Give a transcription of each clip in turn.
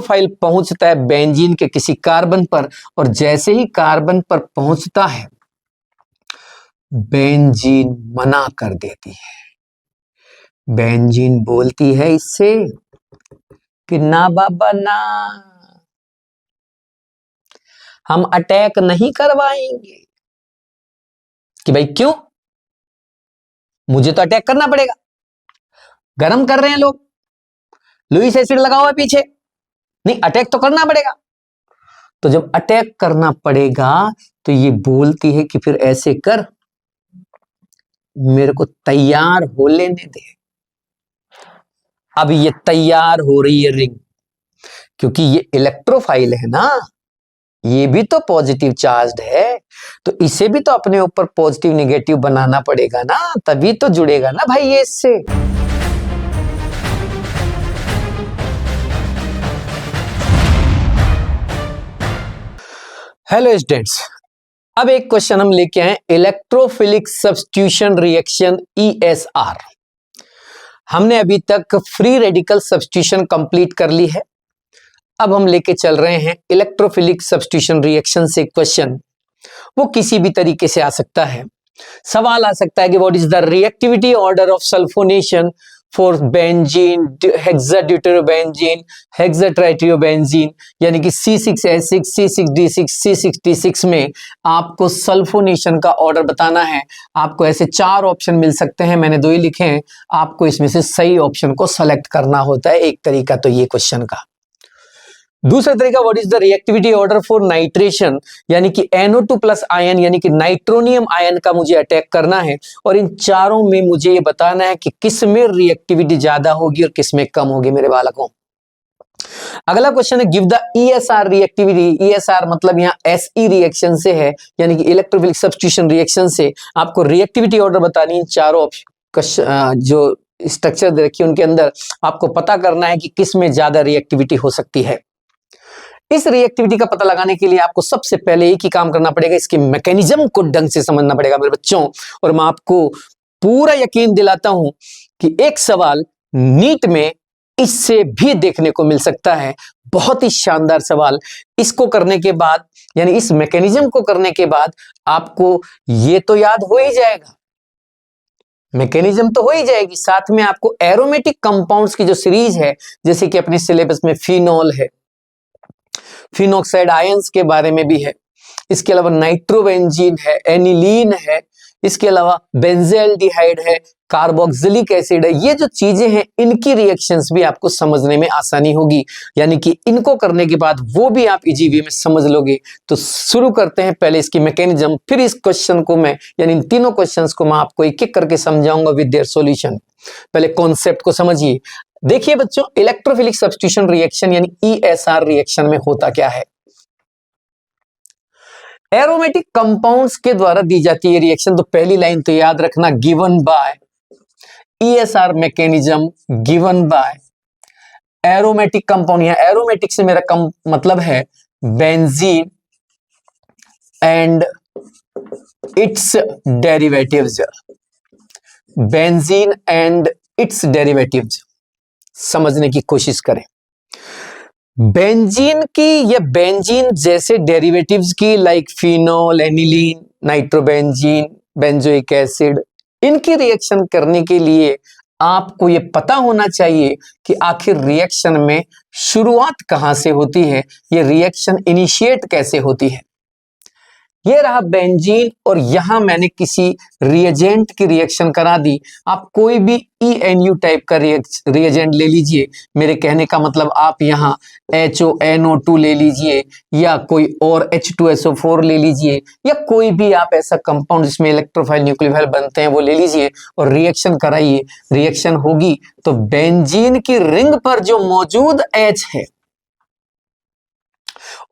Electrophile पहुंचता है benzene के किसी कार्बन पर, और जैसे ही कार्बन पर पहुंचता है बेंजीन मना कर देती है। बेंजीन बोलती है इससे कि ना बाबा ना, हम अटैक नहीं करवाएंगे। कि भाई क्यों, मुझे तो अटैक करना पड़ेगा, गरम कर रहे हैं लोग, लुईस एसिड लगा हुआ है पीछे, नहीं अटैक तो करना पड़ेगा। तो जब अटैक करना पड़ेगा तो ये बोलती है कि फिर ऐसे कर, मेरे को तैयार हो लेने दे। अब ये तैयार हो रही है रिंग, क्योंकि ये इलेक्ट्रोफाइल है ना, ये भी तो पॉजिटिव चार्ज्ड है, तो इसे भी तो अपने ऊपर पॉजिटिव निगेटिव बनाना पड़ेगा ना, तभी तो जुड़ेगा ना भाई ये इससे। हेलो स्टूडेंट्स, अब एक क्वेश्चन हम लेके आए, इलेक्ट्रोफिलिक सब्स्टिट्यूशन रिएक्शन ESR। हमने अभी तक फ्री रेडिकल सब्स्टिट्यूशन कंप्लीट कर ली है। अब हम लेके चल रहे हैं इलेक्ट्रोफिलिक सब्स्टिट्यूशन रिएक्शन से क्वेश्चन। वो किसी भी तरीके से आ सकता है। सवाल आ सकता है कि what is the reactivity order of sulphonation for benzene, hexadeuterobenzene, hexatritiobenzene, यानी कि C6H6, C6D6, C6T6 में आपको सल्फोनेशन का ऑर्डर बताना है। आपको ऐसे 4 ऑप्शन मिल सकते हैं, मैंने 2 ही लिखे हैं। आपको इसमें से सही ऑप्शन को सेलेक्ट करना होता है। एक तरीका तो ये क्वेश्चन का। दूसरा तरीका, what is the reactivity order for nitration, यानी कि NO2 प्लस आयन यानी कि नाइट्रोनियम आयन का मुझे अटैक करना है, और इन चारों में मुझे ये बताना है कि किस में रिएक्टिविटी ज्यादा होगी और किस में कम होगी मेरे बालकों। अगला क्वेश्चन है, give the ESR reactivity. ESR मतलब यहाँ SE रिएक्शन से है, यानी कि इलेक्ट्रोफिलिक सब्स्टिट्यूशन रिएक्शन से आपको रिएक्टिविटी ऑर्डर बतानी है। चारों जो स्ट्रक्चर दे रखी है उनके अंदर आपको पता करना है कि किस में ज्यादा रिएक्टिविटी हो सकती है। इस रिएक्टिविटी का पता लगाने के लिए आपको सबसे पहले एक ही काम करना पड़ेगा, इसके मैकेनिज्म को ढंग से समझना पड़ेगा मेरे बच्चों। और मैं आपको पूरा यकीन दिलाता हूं कि एक सवाल नीट में इससे भी देखने को मिल सकता है, बहुत ही शानदार सवाल। इसको करने के बाद, यानी इस मैकेनिज्म को करने के बाद आपको ये तो याद हो ही जाएगा, मैकेनिज्म तो हो ही जाएगी, साथ में आपको एरोमेटिक कंपाउंड्स की जो सीरीज है, जैसे कि अपने सिलेबस में फिनॉल है, फिनॉक्साइड आयंस के बारे में भी है, इसके अलावा नाइट्रोबेंजीन है, एनिलीन है, इसके अलावा बेंजेल्डिहाइड है, कार्बोक्सिलिक एसिड है। ये जो चीजें हैं इनकी रिएक्शंस भी आपको समझने में आसानी होगी, यानी कि इनको करने के बाद वो भी आप इजी वे में समझ लोगे। तो शुरू करते हैं पहले इसकी मैकेनिज्म, फिर इस क्वेश्चन को मैं, यानी इन तीनों क्वेश्चंस को मैं आपको एक एक करके समझाऊंगा विद देयर सॉल्यूशन। पहले कॉन्सेप्ट को समझिए। देखिए बच्चों, इलेक्ट्रोफिलिक सब्स्टिट्यूशन रिएक्शन यानी ESR रिएक्शन में होता क्या है। एरोमेटिक कंपाउंड्स के द्वारा दी जाती है रिएक्शन। तो पहली लाइन तो याद रखना, given by ESR mechanism, given by aromatic compound. यहां एरोमेटिक से मेरा मतलब है benzene and it's derivatives, benzene and it's derivatives समझने की कोशिश करें। बेंजीन की या बेंजीन जैसे डेरिवेटिव्स की, like phenol, aniline, nitrobenzene, benzoic acid, इनकी रिएक्शन करने के लिए आपको ये पता होना चाहिए कि आखिर रिएक्शन में शुरुआत कहां से होती है, ये रिएक्शन इनिशिएट कैसे होती है। ये रहा बेंजीन, और यहां मैंने किसी रिएजेंट की रिएक्शन करा दी। आप कोई भी ENU टाइप का रिएजेंट ले लीजिए, मेरे कहने का मतलब आप यहाँ HONO2 ले लीजिए, या कोई और H2SO4 ले लीजिए, या कोई भी आप ऐसा कंपाउंड जिसमें इलेक्ट्रोफाइल न्यूक्लियोफाइल बनते हैं वो ले लीजिए और रिएक्शन कराइए। रिएक्शन होगी तो बेंजीन की रिंग पर जो मौजूद H है,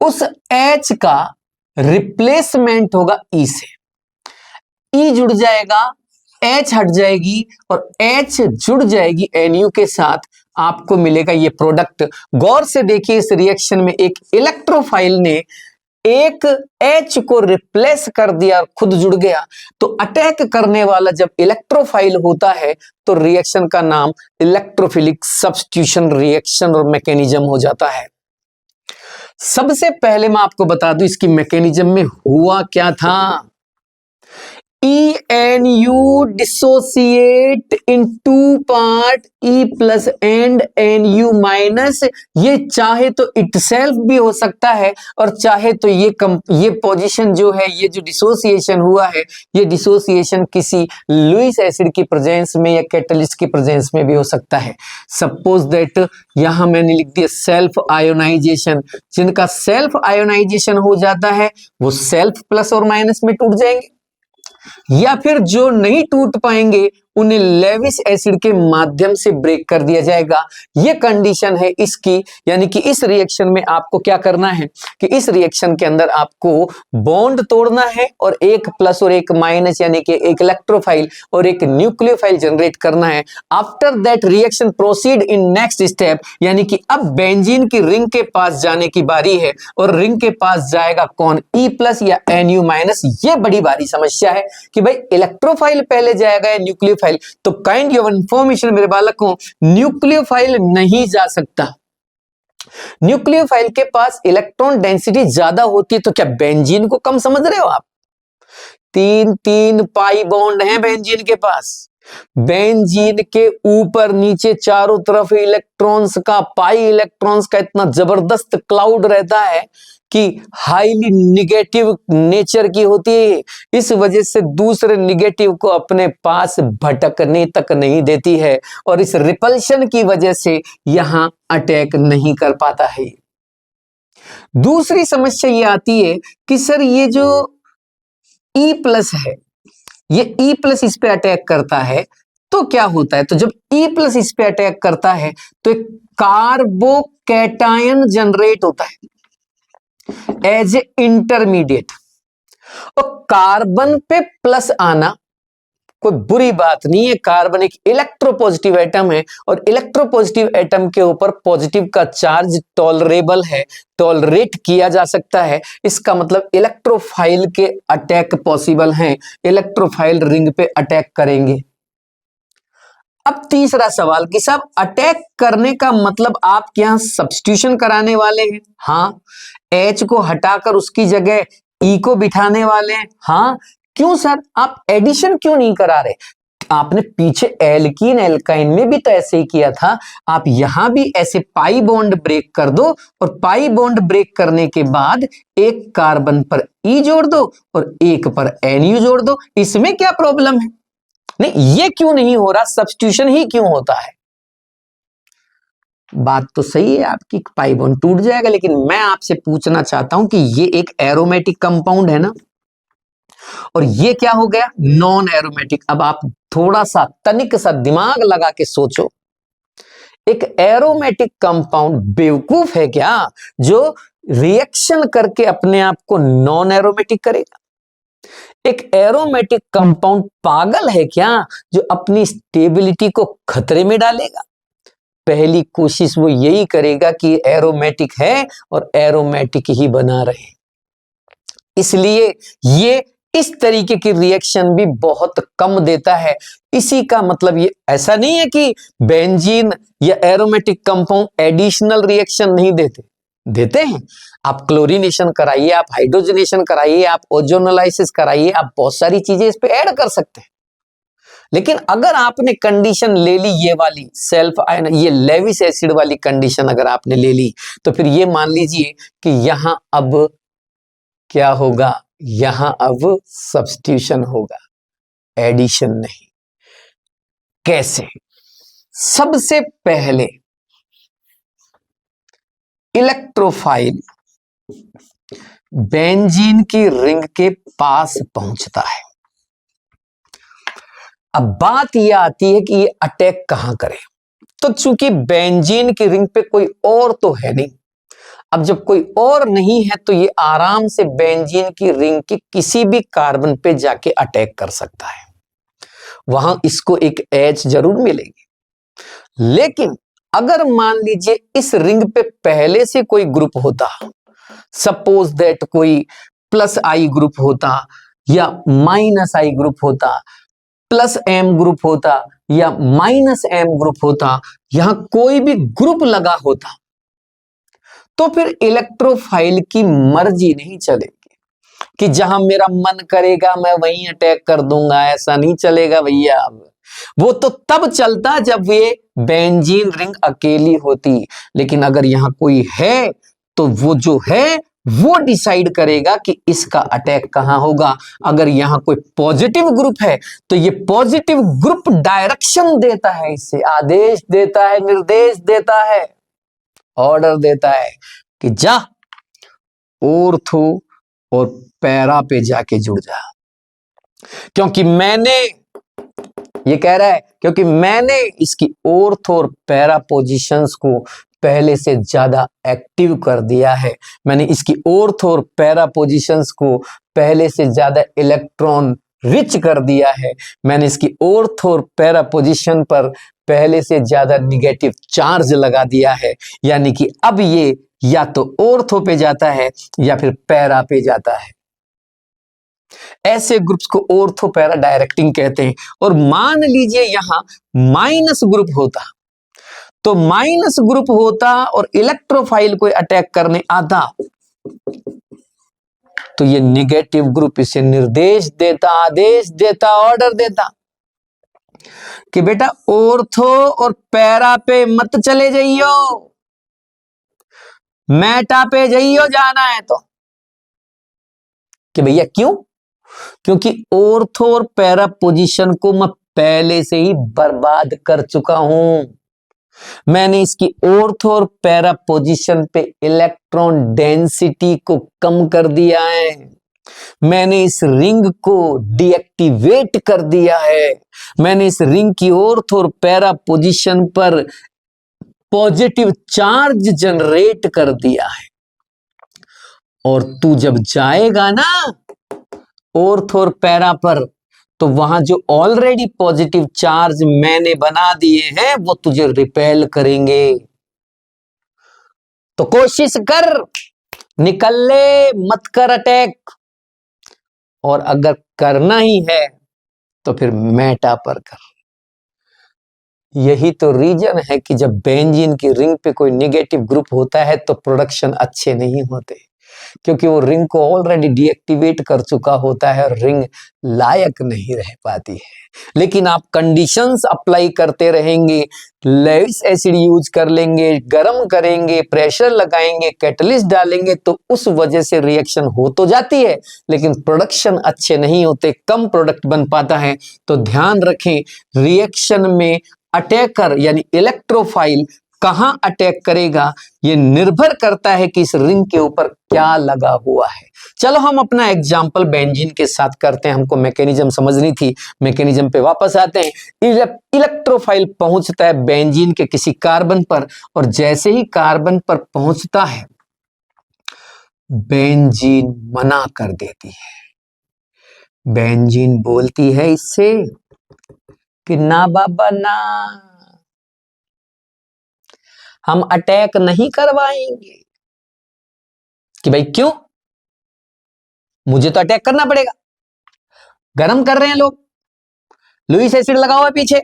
उस H का रिप्लेसमेंट होगा E से। E जुड़ जाएगा, H हट जाएगी, और H जुड़ जाएगी NU के साथ, आपको मिलेगा ये प्रोडक्ट। गौर से देखिए, इस रिएक्शन में एक इलेक्ट्रोफाइल ने एक H को रिप्लेस कर दिया और खुद जुड़ गया। तो अटैक करने वाला जब इलेक्ट्रोफाइल होता है तो रिएक्शन का नाम इलेक्ट्रोफिलिक सब्स्टिट्यूशन रिएक्शन और मैकेनिज्म हो जाता है। सबसे पहले मैं आपको बता दूं इसकी मैकेनिज्म में हुआ क्या था। ENU dissociate into part E plus and NU minus. ये चाहे तो इटसेल्फ भी हो सकता है और चाहे तो ये पोजीशन जो है, ये जो डिसोसिएशन हुआ है, ये डिसोसिएशन किसी लुईस एसिड की प्रेजेंस में या कैटलिस्ट की प्रेजेंस में भी हो सकता है। सपोज दैट यहां मैंने लिख दिया सेल्फ आयोनाइजेशन। जिनका सेल्फ आयोनाइजेशन हो जाता है वो सेल्फ प्लस और माइनस में टूट जाएंगे, या फिर जो नहीं टूट पाएंगे उन्हें लेविस एसिड के माध्यम से ब्रेक कर दिया जाएगा। यह कंडीशन है इसकी, यानी कि इस रिएक्शन में आपको क्या करना है कि इस रिएक्शन के अंदर आपको बॉन्ड तोड़ना है और एक प्लस और एक माइनस यानी कि एक इलेक्ट्रोफाइल और एक न्यूक्लियोफाइल जनरेट करना है। After that reaction proceed in next step, यानी कि अब बेंजीन की रिंग के पास जाने की बारी है और रिंग के पास जाएगा कौन, E प्लस या NU माइनस। ये बड़ी भारी समस्या है कि भाई इलेक्ट्रोफाइल पहले जाएगा या न्यूक्लियोफाइल। तो काइंड ऑफ इंफॉर्मेशन मेरे बालकों, न्यूक्लियोफाइल नहीं जा सकता। न्यूक्लियोफाइल के पास इलेक्ट्रॉन डेंसिटी ज्यादा होती है। तो क्या बेंजीन को कम समझ रहे हो आप? 3 पाई बॉन्ड हैं बेंजीन के पास। बेंजीन के ऊपर नीचे चारों तरफ इलेक्ट्रॉन्स का, पाई इलेक्ट्रॉन्स का इतना जबरदस्त क्लाउड रहता है कि हाईली निगेटिव नेचर की होती है। इस वजह से दूसरे निगेटिव को अपने पास भटकने तक नहीं देती है और इस रिपल्शन की वजह से यहां अटैक नहीं कर पाता है। दूसरी समस्या ये आती है कि सर ये जो E प्लस है, ये E प्लस इस पे अटैक करता है तो क्या होता है? तो जब E प्लस इस पे अटैक करता है तो एक कार्बोकैटायन जनरेट होता है एज ए इंटरमीडिएट। और कार्बन पे प्लस आना कोई बुरी बात नहीं है। कार्बन एक इलेक्ट्रोपॉजिटिव एटम है और इलेक्ट्रोपॉजिटिव एटम के ऊपर पॉजिटिव का चार्ज टॉलरेबल है, टॉलरेट किया जा सकता है। इसका मतलब इलेक्ट्रोफाइल के अटैक पॉसिबल हैं, इलेक्ट्रोफाइल रिंग पे अटैक करेंगे। अब तीसरा सवाल कि साहब अटैक करने का मतलब आप क्या सब्स्टिट्यूशन कराने वाले हैं? हाँ। H को हटाकर उसकी जगह E को बिठाने वाले हैं? हाँ। क्यों सर आप एडिशन क्यों नहीं करा रहे? आपने पीछे एल्कीन एल्काइन में भी तो ऐसे ही किया था। आप यहां भी ऐसे पाई बॉन्ड ब्रेक कर दो और पाई बॉन्ड ब्रेक करने के बाद एक कार्बन पर E जोड़ दो और एक पर NU जोड़ दो। इसमें क्या प्रॉब्लम है? नहीं, ये क्यों नहीं हो रहा? सब्स्टिट्यूशन ही क्यों होता है? बात तो सही है आपकी, पाई बॉन्ड टूट जाएगा, लेकिन मैं आपसे पूछना चाहता हूं कि ये एक एरोमेटिक कंपाउंड है ना, और ये क्या हो गया? Non aromatic. अब आप थोड़ा सा तनिक सा दिमाग लगा के सोचो, एक एरोमेटिक कंपाउंड बेवकूफ है क्या जो रिएक्शन करके अपने आप को नॉन एरोमेटिक करेगा? एक एरोमेटिक कंपाउंड पागल है क्या जो अपनी स्टेबिलिटी को खतरे में डालेगा? पहली कोशिश वो यही करेगा कि एरोमेटिक है और एरोमेटिक ही बना रहे। इसलिए ये इस तरीके की रिएक्शन भी बहुत कम देता है। इसी का मतलब ये ऐसा नहीं है कि बेंजीन या एरोमेटिक कंपाउंड एडिशनल रिएक्शन नहीं देते, देते हैं। आप क्लोरीनेशन कराइए, आप हाइड्रोजनेशन कराइए, आप ओजोनोलाइसिस कराइए, आप बहुत सारी चीजें इस पे ऐड कर सकते हैं। लेकिन अगर आपने कंडीशन ले ली ये वाली सेल्फ आयन, ये लेविस एसिड वाली कंडीशन अगर आपने ले ली, तो फिर ये मान लीजिए कि यहां अब क्या होगा? यहां अब सब्स्टिट्यूशन होगा, एडिशन नहीं। कैसे? सबसे पहले इलेक्ट्रोफाइल बेंजीन की रिंग के पास पहुंचता है। अब बात यह आती है कि ये अटैक कहां करे। तो चूंकि बेंजीन की रिंग पे कोई और तो है नहीं, अब जब कोई और नहीं है तो ये आराम से बेंजीन की रिंग के किसी भी कार्बन पे जाके अटैक कर सकता है। वहां इसको एक H जरूर मिलेगी। लेकिन अगर मान लीजिए इस रिंग पे पहले से कोई ग्रुप होता, सपोज दैट कोई प्लस I ग्रुप होता या माइनस I ग्रुप होता, प्लस M ग्रुप होता या माइनस M ग्रुप होता, यहां कोई भी ग्रुप लगा होता, तो फिर इलेक्ट्रोफाइल की मर्जी नहीं चलेगी कि जहां मेरा मन करेगा मैं वहीं अटैक कर दूंगा, ऐसा नहीं चलेगा भैया। वो तो तब चलता जब ये बेंजीन रिंग अकेली होती, लेकिन अगर यहां कोई है तो वो जो है वो डिसाइड करेगा कि इसका अटैक कहां होगा। अगर यहां कोई पॉजिटिव ग्रुप है तो ये पॉजिटिव ग्रुप डायरेक्शन देता है, इसे आदेश देता है, निर्देश देता है, ऑर्डर देता है कि जा ऑर्थो और पैरा पे जाके जुड़ जा। क्योंकि मैंने, ये कह रहा है क्योंकि मैंने इसकी ऑर्थो और पैरा पोजीशंस को पहले से ज्यादा एक्टिव कर दिया है। मैंने इसकी ऑर्थो और पैरा पोजीशंस को पहले से ज्यादा इलेक्ट्रॉन रिच कर दिया है। मैंने इसकी ऑर्थो और पैरा पोजीशन पर पहले से ज्यादा निगेटिव चार्ज लगा दिया है। यानी कि अब ये या तो ऑर्थो पे जाता है या फिर पैरा पे जाता है। ऐसे ग्रुप्स को ऑर्थो पैरा डायरेक्टिंग कहते हैं। और मान लीजिए यहां माइनस ग्रुप होता, तो माइनस ग्रुप होता और इलेक्ट्रोफाइल को अटैक करने आता, तो ये नेगेटिव ग्रुप इसे निर्देश देता, आदेश देता, ऑर्डर देता कि बेटा ऑर्थो और पैरा पे मत चले जाइयो, मेटा पे जाइयो जाना है तो। कि भैया क्यों? क्योंकि ऑर्थो और पैरा पोजीशन को मैं पहले से ही बर्बाद कर चुका हूं। मैंने इसकी ऑर्थो और पैरा पोजीशन पे इलेक्ट्रॉन डेंसिटी को कम कर दिया है। मैंने इस रिंग को डीएक्टिवेट कर दिया है। मैंने इस रिंग की ऑर्थो और पैरा पोजीशन पर पॉजिटिव चार्ज जनरेट कर दिया है। और तू जब जाएगा ना ऑर्थो और पैरा पर, तो वहां जो ऑलरेडी पॉजिटिव चार्ज मैंने बना दिए हैं वो तुझे रिपेल करेंगे। तो कोशिश कर, निकल ले, मत कर अटैक। और अगर करना ही है तो फिर मेटा पर कर। यही तो रीजन है कि जब बेंजीन की रिंग पे कोई नेगेटिव ग्रुप होता है तो प्रोडक्शन अच्छे नहीं होते, क्योंकि वो रिंग को ऑलरेडी डीएक्टिवेट कर चुका होता है और रिंग लायक नहीं रह पाती है। लेकिन आप कंडीशंस अप्लाई करते रहेंगे, लेविस एसिड यूज कर लेंगे, गर्म करेंगे, प्रेशर लगाएंगे, कैटलिस्ट डालेंगे, तो उस वजह से रिएक्शन हो तो जाती है, लेकिन प्रोडक्शन अच्छे नहीं होते, कम प्रोडक्ट बन पाता है। तो ध्यान रखें, रिएक्शन में अटैकर यानी इलेक्ट्रोफाइल कहां अटैक करेगा ये निर्भर करता है कि इस रिंग के ऊपर क्या लगा हुआ है। चलो हम अपना एग्जाम्पल बेंजीन के साथ करते हैं, हमको मैकेनिज्म समझनी थी। मैकेनिज्म पे वापस आते हैं। इलेक्ट्रोफाइल पहुंचता है बेंजीन के किसी कार्बन पर, और जैसे ही कार्बन पर पहुंचता है बेंजीन मना कर देती है। बेंजीन बोलती है इससे कि ना बाबा ना, हम अटैक नहीं करवाएंगे। कि भाई क्यों? मुझे तो अटैक करना पड़ेगा, गरम कर रहे हैं लोग, लुईस एसिड लगा हुआ है पीछे,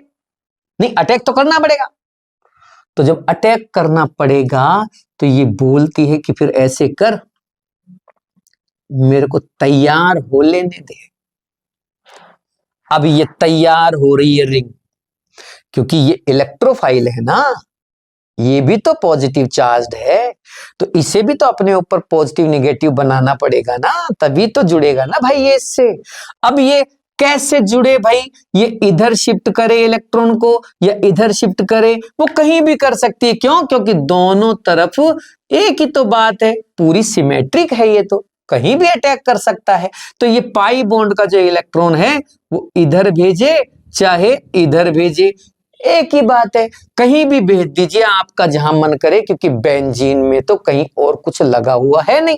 नहीं अटैक तो करना पड़ेगा। तो जब अटैक करना पड़ेगा तो ये बोलती है कि फिर ऐसे कर, मेरे को तैयार हो लेने दे। अब ये तैयार हो रही है रिंग, क्योंकि ये इलेक्ट्रोफाइल है ना, ये भी तो पॉजिटिव चार्ज्ड है, तो इसे भी तो अपने ऊपर पॉजिटिव निगेटिव बनाना पड़ेगा ना, तभी तो जुड़ेगा ना भाई ये इससे। अब ये कैसे जुड़े भाई? ये इधर शिफ्ट करे इलेक्ट्रॉन को या इधर शिफ्ट करे, वो कहीं भी कर सकती है। क्यों? क्योंकि दोनों तरफ एक ही तो बात है, पूरी सिमेट्रिक है, ये तो कहीं भी अटैक कर सकता है। तो ये पाई बॉन्ड का जो इलेक्ट्रॉन है वो इधर भेजे चाहे इधर भेजे, एक ही बात है, कहीं भी भेज दीजिए आपका जहां मन करे, क्योंकि बेंजीन में तो कहीं और कुछ लगा हुआ है नहीं।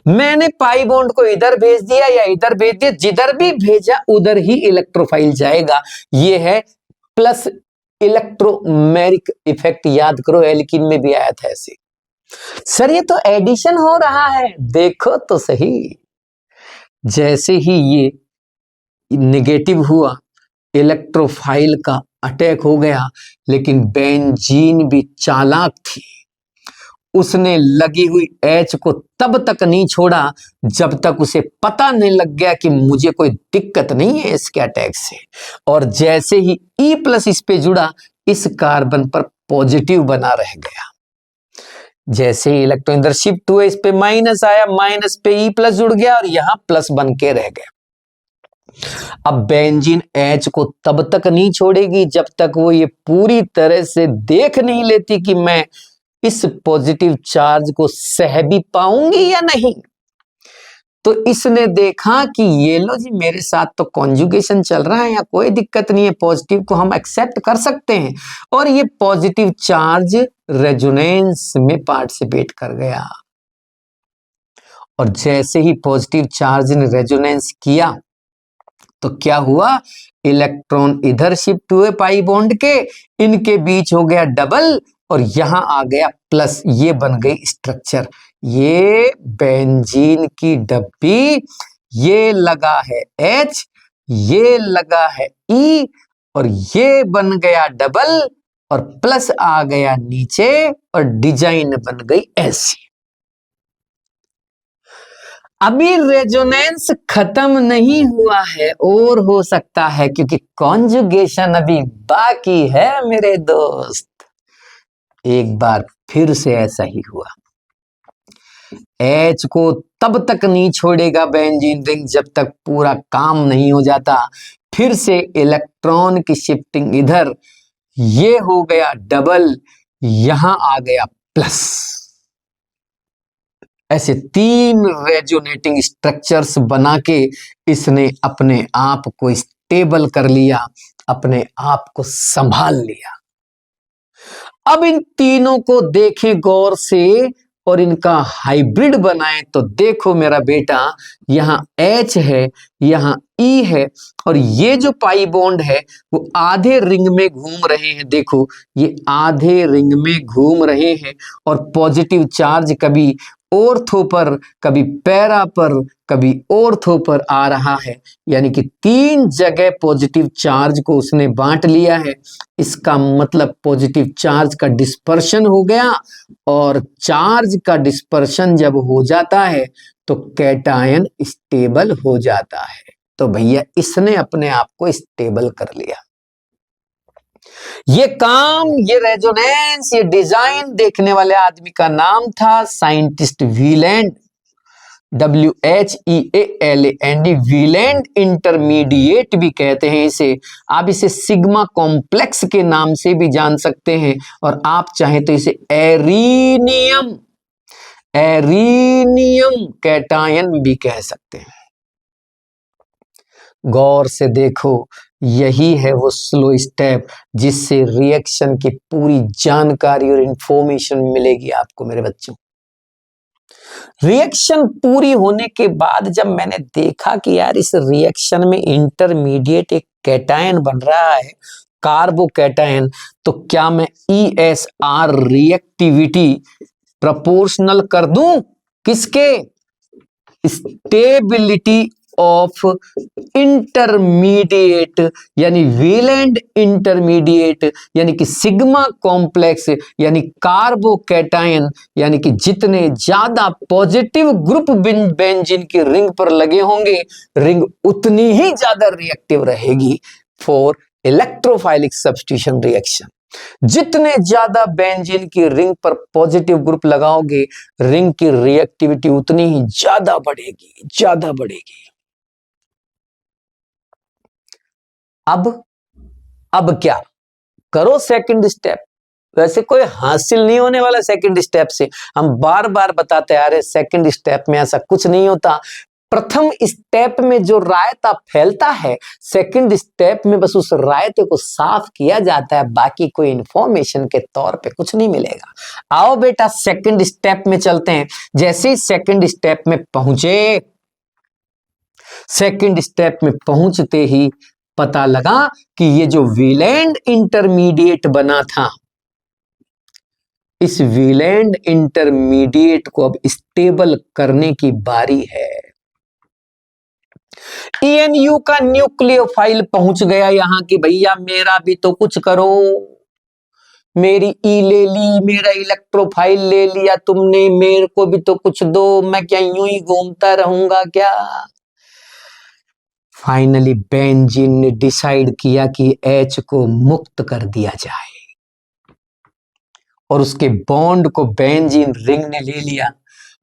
मैंने पाई बॉन्ड को इधर भेज दिया या इधर भेज दिया, जिधर भी भेजा उधर ही इलेक्ट्रोफाइल जाएगा। ये है प्लस इलेक्ट्रोमेरिक इफेक्ट, याद करो एल्कीन में भी आया था ऐसे। सर ये तो एडिशन हो रहा है, देखो तो सही। जैसे ही ये नेगेटिव हुआ, इलेक्ट्रोफाइल का अटैक हो गया, लेकिन बेंजीन भी चालाक थी। उसने लगी हुई H को तब तक नहीं छोड़ा जब तक उसे पता नहीं लग गया कि मुझे कोई दिक्कत नहीं है इसके अटैक से। और जैसे ही E+ इस पे जुड़ा, इस कार्बन पर पॉजिटिव बना रह गया। जैसे ही इलेक्ट्रॉन इधर शिफ्ट हुए, इस पे माइनस आया, माइनस पे E+ जुड़ गया और यहां प्लस बन के रह गया। अब बेंजीन H को तब तक नहीं छोड़ेगी जब तक वो ये पूरी तरह से देख नहीं लेती कि मैं इस पॉजिटिव चार्ज को सह भी पाऊंगी या नहीं। तो इसने देखा कि ये लो जी, मेरे साथ तो कॉन्जुगेशन चल रहा है, या कोई दिक्कत नहीं है, पॉजिटिव को हम एक्सेप्ट कर सकते हैं। और ये पॉजिटिव चार्ज रेजोनेंस में पार्टिसिपेट कर गया। और जैसे ही पॉजिटिव चार्ज ने रेजोनेंस किया तो क्या हुआ, इलेक्ट्रॉन इधर शिफ्ट हुए पाई बॉन्ड के, इनके बीच हो गया डबल और यहां आ गया प्लस। ये बन गई स्ट्रक्चर, ये बेंजीन की डब्बी, ये लगा है H, ये लगा है E और ये बन गया डबल और प्लस आ गया नीचे और डिजाइन बन गई ऐसी। अभी रेजोनेंस खत्म नहीं हुआ है और हो सकता है, क्योंकि कॉन्जुगेशन अभी बाकी है मेरे दोस्त। एक बार फिर से ऐसा ही हुआ। H को तब तक नहीं छोड़ेगा बेंजीन रिंग जब तक पूरा काम नहीं हो जाता। फिर से इलेक्ट्रॉन की शिफ्टिंग इधर, ये हो गया डबल, यहां आ गया प्लस। ऐसे 3 रेजोनेटिंग स्ट्रक्चर्स बना के इसने अपने आप को स्टेबल कर लिया, अपने आप को संभाल लिया। अब इन तीनों को देखें गौर से और इनका हाइब्रिड बनाएं तो देखो मेरा बेटा, यहाँ H है, यहाँ E है और ये जो पाई बॉन्ड है वो आधे रिंग में घूम रहे हैं। देखो ये आधे रिंग में घूम रहे हैं और पॉजिटिव चार्ज कभी ऑर्थो पर, कभी पैरा पर, कभी ऑर्थो पर आ रहा है। यानी कि 3 जगह पॉजिटिव चार्ज को उसने बांट लिया है। इसका मतलब पॉजिटिव चार्ज का डिस्पर्शन हो गया और चार्ज का डिस्पर्शन जब हो जाता है तो कैटायन स्टेबल हो जाता है। तो भैया इसने अपने आप को स्टेबल कर लिया। ये काम, ये रेजोनेंस, ये डिजाइन देखने वाले आदमी का नाम था scientist Wieland, WHEALAND, Wieland intermediate भी कहते हैं इसे। आप इसे सिग्मा कॉम्प्लेक्स के नाम से भी जान सकते हैं और आप चाहें तो इसे एरीनियम कैटायन भी कह सकते हैं। गौर से देखो, यही है वो स्लो स्टेप जिससे रिएक्शन की पूरी जानकारी और इंफॉर्मेशन मिलेगी आपको मेरे बच्चों। रिएक्शन पूरी होने के बाद जब मैंने देखा कि यार इस रिएक्शन में इंटरमीडिएट एक कैटायन बन रहा है, कार्बोकैटायन, तो क्या मैं ESR रिएक्टिविटी प्रोपोर्शनल कर दूं किसके, स्टेबिलिटी ऑफ इंटरमीडिएट, यानी वीलैंड इंटरमीडिएट, यानी कि सिग्मा कॉम्प्लेक्स, यानी कार्बोकैटायन, यानी कि जितने ज्यादा पॉजिटिव ग्रुप बेंजीन की रिंग पर लगे होंगे, रिंग उतनी ही ज्यादा रिएक्टिव रहेगी फॉर इलेक्ट्रोफाइलिक सब्स्टिट्यूशन रिएक्शन। जितने ज्यादा बेंजीन की रिंग पर पॉजिटिव ग्रुप लगाओगे, रिंग की रिएक्टिविटी उतनी ही ज्यादा बढ़ेगी। अब क्या करो, सेकंड स्टेप। वैसे कोई हासिल नहीं होने वाला सेकंड स्टेप से, हम बार बार बताते आ रहे सेकंड स्टेप में ऐसा कुछ नहीं होता। प्रथम स्टेप में जो रायता फैलता है, सेकंड स्टेप में बस उस रायते को साफ किया जाता है, बाकी कोई इंफॉर्मेशन के तौर पे कुछ नहीं मिलेगा। आओ बेटा सेकंड स्टेप में चलते हैं। जैसे ही सेकंड स्टेप में पहुंचे, सेकंड स्टेप में पहुंचते ही पता लगा कि ये जो वीलैंड इंटरमीडिएट बना था, इस वीलैंड इंटरमीडिएट को अब स्टेबल करने की बारी है। ENU का न्यूक्लियोफाइल पहुंच गया यहां कि भैया मेरा भी तो कुछ करो। मेरी ई ले ली, मेरा इलेक्ट्रोफाइल ले लिया तुमने, मेरे को भी तो कुछ दो, मैं क्या यूं ही घूमता रहूंगा क्या। फाइनली बेंजीन ने डिसाइड किया कि H को मुक्त कर दिया जाए और उसके बॉन्ड को बेंजीन रिंग ने ले लिया।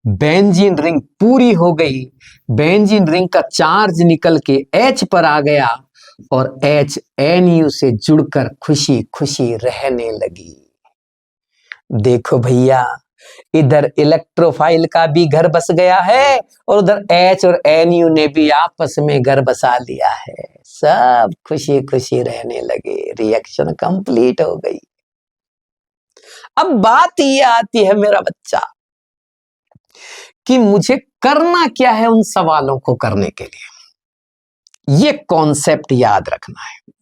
बेंजीन रिंग पूरी हो गई, बेंजीन रिंग का चार्ज निकल के H पर आ गया और H NU से जुड़कर खुशी खुशी रहने लगी। देखो भैया, इधर इलेक्ट्रोफाइल का भी घर बस गया है और उधर H और NU ने भी आपस में घर बसा लिया है। सब खुशी खुशी रहने लगे, रिएक्शन कंप्लीट हो गई। अब बात ये आती है मेरा बच्चा कि मुझे करना क्या है उन सवालों को करने के लिए। ये कॉन्सेप्ट याद रखना है।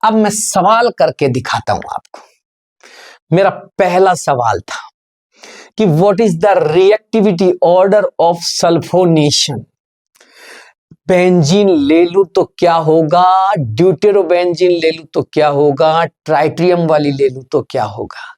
अब मैं सवाल करके दिखाता हूं आपको। मेरा पहला सवाल था कि what is the reactivity order of sulphonation. Benzene ले लूं तो क्या होगा, ड्यूटेरोबेंजीन ले लूं तो क्या होगा, ट्राइट्रियम वाली ले लूं तो क्या होगा।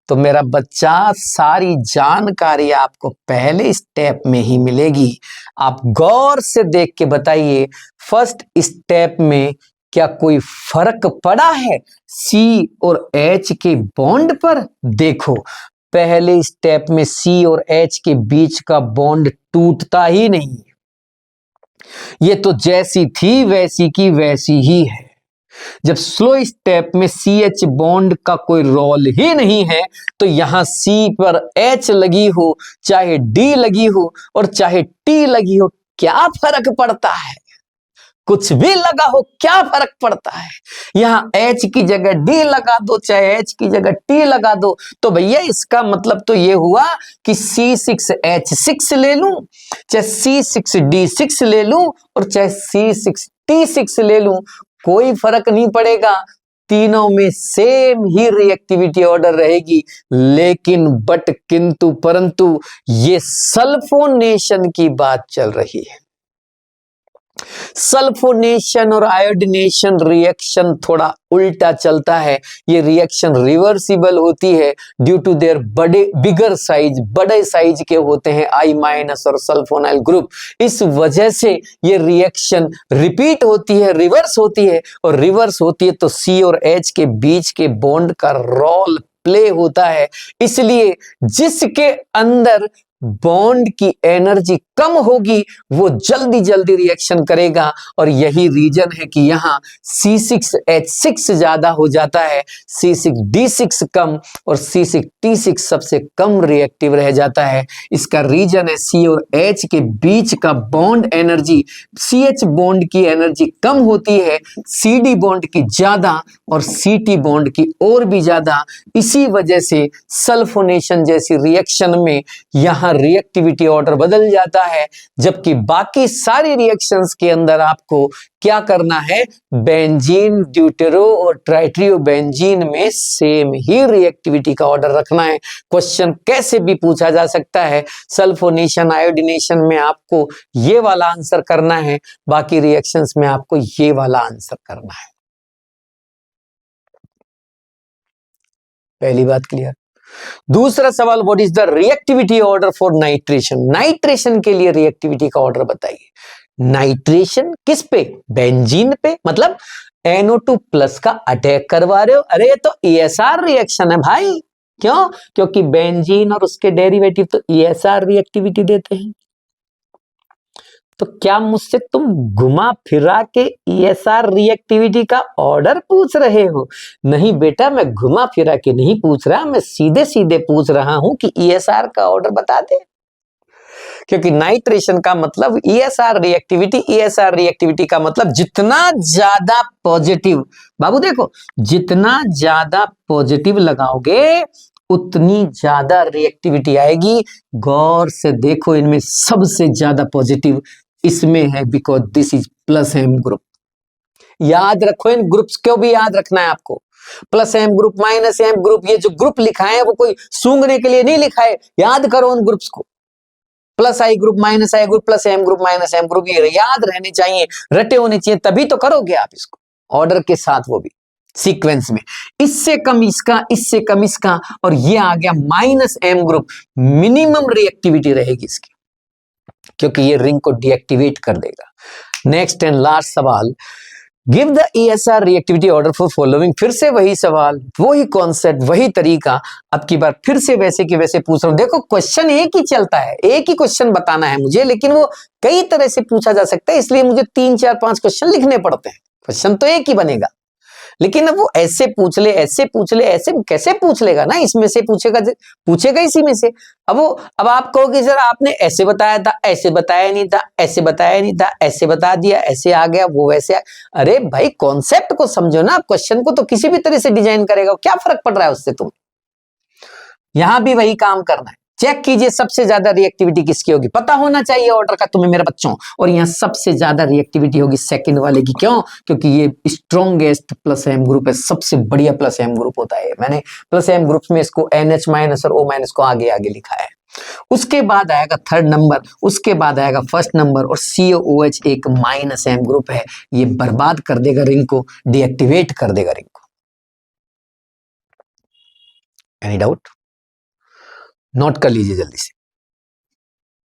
तो मेरा बच्चा, सारी जानकारी आपको पहले स्टेप में ही मिलेगी। आप गौर से देख के बताइए, फर्स्ट स्टेप में क्या कोई फर्क पड़ा है सी और एच के बॉन्ड पर। देखो, पहले स्टेप में सी और एच के बीच का बॉन्ड टूटता ही नहीं, ये तो जैसी थी वैसी की वैसी ही है। जब स्लो स्टेप में सी एच बॉन्ड का कोई रोल ही नहीं है, तो यहां सी पर एच लगी हो, चाहे डी लगी हो और चाहे टी लगी हो, क्या फर्क पड़ता है। कुछ भी लगा हो, क्या फर्क पड़ता है। यहां H की जगह D लगा दो, चाहे H की जगह T लगा दो, तो भैया इसका मतलब तो ये हुआ कि C6H6 ले लूं, चाहे C6D6 ले लूं और चाहे C6T6 ले लूं, कोई फर्क नहीं पड़ेगा। तीनों में सेम ही रिएक्टिविटी ऑर्डर रहेगी। लेकिन बट किंतु परंतु ये सल्फोनेशन की बात चल रही है। सल्फोनेशन और आयोडीनेशन रिएक्शन थोड़ा उल्टा चलता है। ये रिएक्शन रिवर्सिबल होती है due to their bigger size, बड़े साइज के होते हैं I- और सल्फोनाइल ग्रुप। इस वजह से ये रिएक्शन रिपीट होती है, रिवर्स होती है, और रिवर्स होती है तो C और H के बीच के बॉन्ड का रोल प्ले होता है। इसलिए जिसके अंदर बॉन्ड की एनर्जी कम होगी वो जल्दी जल्दी रिएक्शन करेगा, और यही रीजन है कि यहाँ C6H6 ज्यादा हो जाता है, C6D6 कम और C6T6 सबसे कम रिएक्टिव रह जाता है। इसका रीजन है C और H के बीच का बॉन्ड एनर्जी, CH बॉन्ड की एनर्जी कम होती है, CD बॉन्ड की ज्यादा और CT बॉन्ड की और भी ज्यादा। इसी वजह से सल्फोनेशन जैसी रिएक्शन में यहां रिएक्टिविटी ऑर्डर बदल जाता है, जबकि बाकी सारी रिएक्शंस के अंदर आपको क्या करना है, बेंजीन, ड्यूटेरो और ट्राइट्रियो बेंजीन में सेम ही रिएक्टिविटी का ऑर्डर रखना है। क्वेश्चन कैसे भी पूछा जा सकता है, सल्फोनेशन, आयोडीनेशन में आपको ये वाला आंसर करना है, बाकी रिएक्शंस में आपको ये वाला आंसर करना है। पहली बात क्लियर। दूसरा सवाल, what is the reactivity order for nitration. Nitration के लिए रिएक्टिविटी का ऑर्डर बताइए। नाइट्रेशन किस पे, बेंजीन पे, मतलब NO2 प्लस का अटैक करवा रहे हो। अरे ये तो ESR रिएक्शन है भाई। क्यों? क्योंकि बेंजीन और उसके डेरिवेटिव तो ESR रिएक्टिविटी देते हैं। तो क्या मुझसे तुम घुमा फिरा के ESR रिएक्टिविटी का ऑर्डर पूछ रहे हो? नहीं बेटा, मैं घुमा फिरा के नहीं पूछ रहा, मैं सीधे सीधे पूछ रहा हूं कि ESR का ऑर्डर बता दे। क्योंकि नाइट्रेशन का मतलब ESR रिएक्टिविटी, ESR रिएक्टिविटी का मतलब जितना ज्यादा पॉजिटिव, बाबू देखो, जितना ज्यादा पॉजिटिव लगाओगे उतनी ज्यादा रिएक्टिविटी आएगी। गौर से देखो, इनमें सबसे ज्यादा पॉजिटिव इसमें है, because this is plus M group. याद रखो, इन ग्रुप्स को भी याद रखना है आपको। Plus M group, minus M group, ये जो ग्रुप लिखा है वो कोई सूंघने के लिए नहीं लिखा है। याद करो उन ग्रुप्स को, plus I group, minus I group, plus M group, minus M group, ये याद रहने चाहिए, रटे होने चाहिए, तभी तो करोगे आप इसको ऑर्डर के साथ, वो भी सीक्वेंस में, इससे कम इसका, इससे कम इसका, और ये आ गया -m ग्रुप, मिनिमम रिएक्टिविटी रहेगी इसकी, क्योंकि ये रिंग को डीएक्टिवेट कर देगा। नेक्स्ट एंड लास्ट सवाल, give the ESR reactivity order for following. फिर से वही सवाल, वही कॉन्सेप्ट, वही तरीका, अब की बार फिर से वैसे की वैसे पूछ रहा हूं। देखो क्वेश्चन एक ही चलता है, एक ही क्वेश्चन बताना है मुझे, लेकिन वो कई तरह से पूछा जा सकता है, इसलिए मुझे 3 4 5 क्वेश्चन लिखने पड़ते हैं। क्वेश्चन तो एक ही बनेगा, लेकिन अब वो ऐसे पूछ ले, ऐसे पूछ ले, ऐसे कैसे पूछ लेगा ना, इसमें से पूछेगा, पूछेगा इसी में से। अब आप कहोगे सर आपने ऐसे बताया था, ऐसे बताया नहीं था, ऐसे बताया नहीं था, ऐसे बता दिया, ऐसे आ गया, वो वैसे अरे भाई कॉन्सेप्ट को समझो ना, आप क्वेश्चन को तो किसी भी तरह से डिजाइन करेगा, क्या फर्क पड़ रहा है उससे। तुम यहां भी वही काम करना है, चेक कीजिए सबसे ज्यादा रिएक्टिविटी किसकी होगी, पता होना चाहिए ऑर्डर का तुम्हें मेरे बच्चों। और यहाँ सबसे ज्यादा रिएक्टिविटी होगी सेकंड वाले की, क्यों? क्योंकि ये स्ट्रॉन्गेस्ट प्लस एम ग्रुप है, सबसे बढ़िया प्लस एम ग्रुप होता है। मैंने प्लस एम ग्रुप में इसको NH- और O- को आगे आगे लिखा है। उसके बाद आएगा थर्ड नंबर, उसके बाद आएगा फर्स्ट नंबर, और COOH एक -m ग्रुप है, ये बर्बाद कर देगा रिंग को, डीएक्टिवेट कर देगा रिंग को। Any doubt? नोट कर लीजिए जल्दी से।